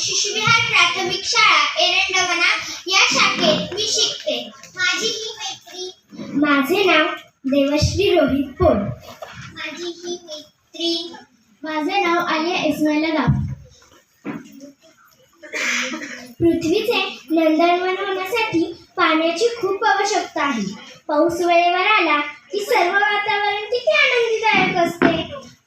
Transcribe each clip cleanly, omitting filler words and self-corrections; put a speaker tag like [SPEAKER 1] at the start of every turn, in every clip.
[SPEAKER 1] शिशुविहार प्राथमिक शाळा एरंडवना या शाखेत मी शिकते. माझी ही मैत्रीण.
[SPEAKER 2] माझे नाव देवश्री रोहित पोळ.
[SPEAKER 1] माझी ही मैत्रीण.
[SPEAKER 2] माझे नाव आलिया इस्माईल गाव. पृथ्वीचे नंदनवन होण्यासाठी पाण्याची खूप आवश्यकता आहे. पाऊस वेळेवर आला की सर्व वातावरण किती आनंददायक असते.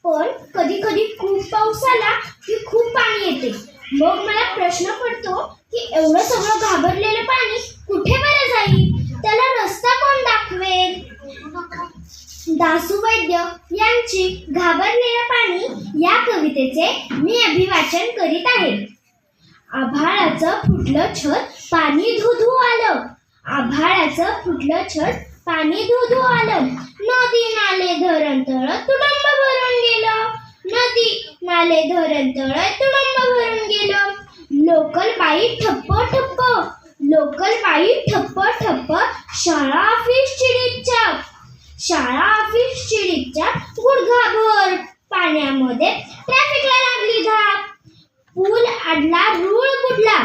[SPEAKER 2] पण कधी कधी खूप पाऊस आला की खूप पाणी येते. मग मला प्रश्न पडतो की एवढं सगळं घाबरलेलं पाणी कुठे बरं जाईल? त्याला रस्ता कोण दाखवेल? दासू वैद्य यांची घाबरलेलं पाणी या कवितेचे मी अभिवाचन करीत आहे. आभाळाचं फुटलं छत पाणी धुधू आलं. आभाळाचं फुटलं छत पाणी धुधू आलं. नदी नाले धरण तळ तुडुंब भरून गेलं. नदी नाले धरण तळ तुडुंब भरून गेलं. लोकल बाई ठप्प ठप्प. लोकल बाई ठप्प ठप्प. शाळा ऑफिस चिडीच्या. शाळा ऑफिस चिडीच्या. गुडघाभर पाण्यामध्ये ट्रॅफिकला लागली धाप. पूल अडला रूळ बुडला.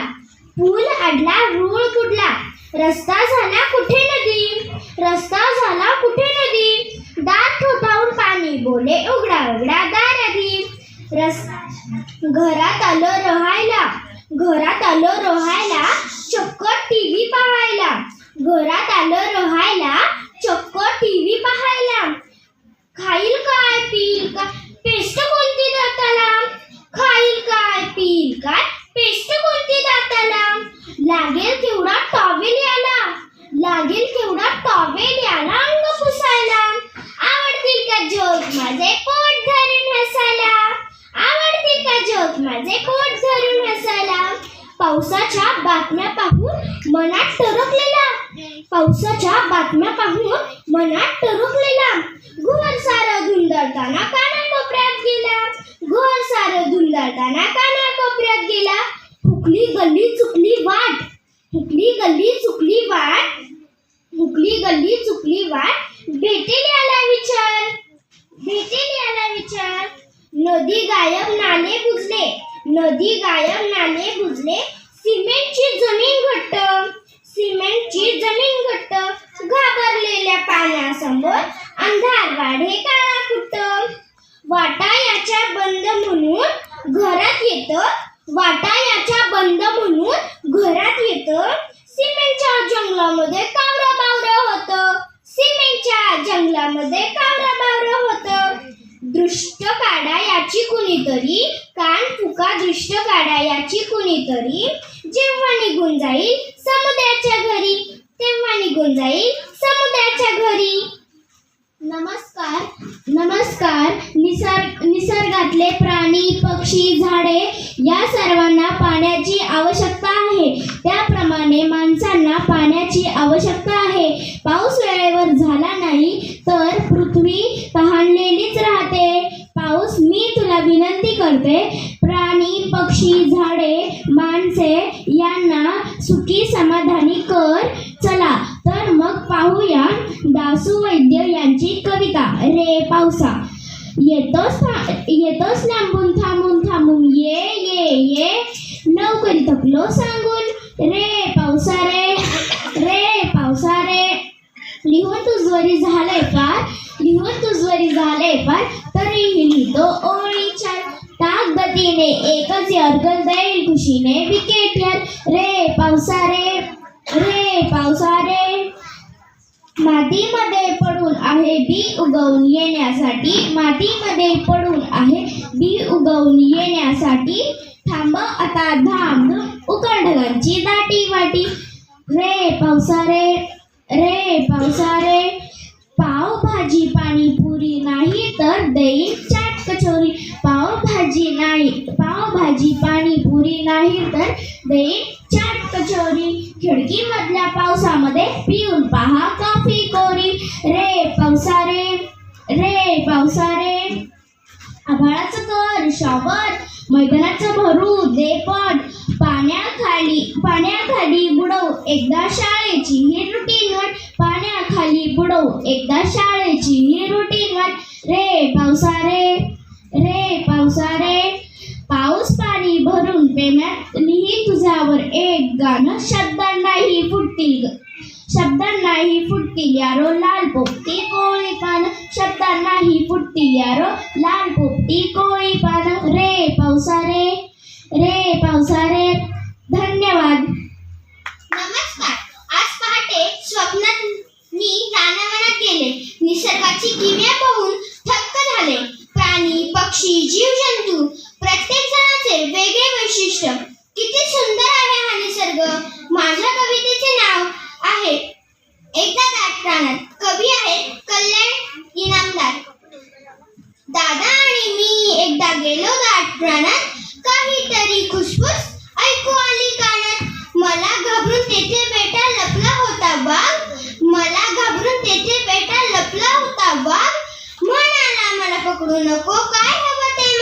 [SPEAKER 2] पूल अडला रूळ बुडला. रस्ता झाला कुठे नदी. रस्ता झाला कुठे नदी. दात ठोठावून पाणी बोले उघडा उघडा दार आधी. घरात आलं राहायला. घरात आलं राहायला. चक्क टीव्ही पाहायला. घरात आलं राहायला. चक्क टीव्ही पाहायला. खाईल काय पिईल काय पेस्ट कोणती दाताला. खाईल काय पिईल काय पेस्ट कोणती दाताला. लागेल केवढा टॉवेल याला. लागेल केवढा टॉवेल याला अंग पुसायला. आवडतील का जोक माझे पोट धरून हसायला. आवडतील का जोक माझे पोट धरून हसायला. पावसाच्या बातम्या पाहून मनात टरकलेला. पावसाच्या बातम्या पाहून मनात टरकलेला. घर सारं धुंदळताना कानाकोपऱ्यात गेला. घर सारं धुंदळताना कानाकोपऱ्यात गेला. हुकली गल्ली चुकली वाट. हुकली गल्ली चुकली वाट. हुकली गल्ली चुकली वाट. भेटेल याला विचार. भेटेल याला विचार. नदी गायब नाले बुजले. नदी गायब नाले बुजले. सिमेंटची जमीन घट्ट. सिमेंटची जमीन घट्ट. घाबरलेल्या पाण्यासमोर अंधार वाढे काळा कुट्ट. वाटा याच्या बंद म्हणून घरात येतं. वाटा याच्या बंद म्हणून घरात येतं. सिमेंटच्या जंगलामध्ये कावरं बावरं होतं. सिमेंटच्या जंगलामध्ये कावरं बावरं होतं. दृष्ट काढा याची कुणीतरी. कान फुका दृष्ट काढा याची कुणीतरी. जेव्हा निघून जाईल समुद्राच्या घरी. तेव्हा निघून जाईल समुद्राच्या घरी. नमस्कार. नमस्कार. निसर्गातले प्राणी पक्षी झाडे या सर्वांना पाण्याची आवश्यकता आहे. त्याप्रमाणे माणसांना पाण्याची आवश्यकता आहे. पाऊस वेळेवर झाला नाही तर पृथ्वी तहानलेलीच राहते. पाऊस मी तुला विनंती करते. प्राणी पक्षी झाडे माणसे यांना सुखी समाधानी कर. चला तर मग पाहूया दासू वैद्य यांची कविता. रे पावसा. येतोस लांबून थांबून थांबून ये ये ये. लवकरी थकलो सांगून. रे पावसा रे. रे पावसा रे. लिहून तुझवरी झालंय पार. लिहून तुझवरी झालंय पार. तरीही लिहितो ओळी चार. टाक गतीने एकच अर्गल देईल खुशीने विकेट यार. रे पावसा रे. रे पावसा रे. मातीमध्ये पडून आहे बी उगवून येण्यासाठी. मातीमध्ये पडून आहे बी उगवून येण्यासाठी. थांब आता धाम उकरढगांची दाटी वाटी. रे पावसा रे. रे पावसा रे. पाव भाजी पाणीपुरी नाही तर देईल चाट कचोरी. पाव भाजी पाणीपुरी नाही तर देईल चाट कचोरी. खिडकी मधल्या पावसामध्ये पिऊन पहा कॉफी कोरी. रे पावसा रे. रे पावसा रे. आभाळाचं कर शॉवर. मैदानाचं भरू दे पट. पाण्याखाली बुडव एकदा शाळेची ही रुटीन वाट. पाण्याखाली बुडव एकदा शाळेची ही रुटीन वाट. रे पावसा रे. रे पावसा रे. पाऊस पाणी भरून प्रेमात लिही तुझ्यावर एक गाणं, शब्दांनाही फुटतील यारो लाल पोपटी कोळी पान, शब्दांनाही फुटतील यारो लाल पोपटी कोळी पान. रे पावसा रे. धन्यवाद.
[SPEAKER 1] नमस्कार. आज पहाटे स्वप्नात मी रानावनात गेले. निसर्गाची किमया पाहून थक्क झाले. प्राणी, पक्षी, जीवजंतू प्रत्येक जणाचे वेगळे वैशिष्ट्य. किती सुंदर आहे हा निसर्ग. माझ्या कवितेचे नाव आहे एकदा दाट रानात. कवी आहेत कल्याण इनामदार. दादा आणि मी एकदा गेलो दाट रानात. काहीतरी खुसफुस ऐकू आली कानात. मला घाबरून तेथे बेटा लपला होता वाघ. म्हणाला मला पकडू नको काय हवं ते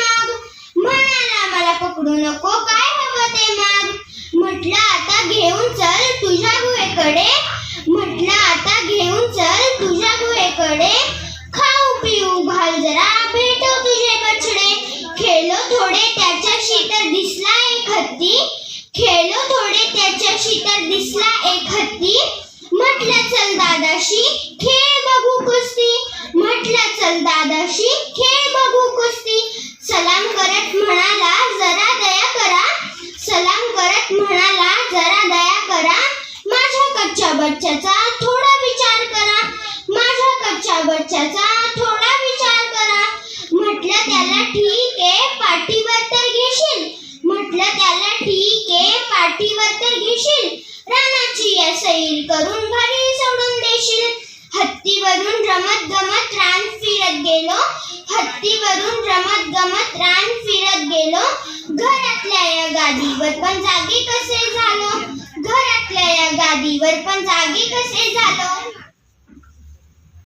[SPEAKER 1] माग. म्हटलं आता घेऊन चल तुझ्या गुहेकडे. खाऊ पिऊ घाल जरा भेटो तुझे बछडे. खेळलो थोडे त्याच्याशी तर दिसला एक हत्ती. म्हटलं चल दादाशी खेळ बघू कुस्ती. सलाम करत म्हणाला जरा दया करा. माझ्या कच्च्या बच्च्याचा थोडा विचार करा. म्हटलं त्याला ठीक आहे पाठीवर तर घेशील. रानाची या सैर करून घरी सोडून देशील. हत्तीवरून रमत गमत रान फिरत गेलो. घरातल्या या गादीवर पण जागे कसे झालो.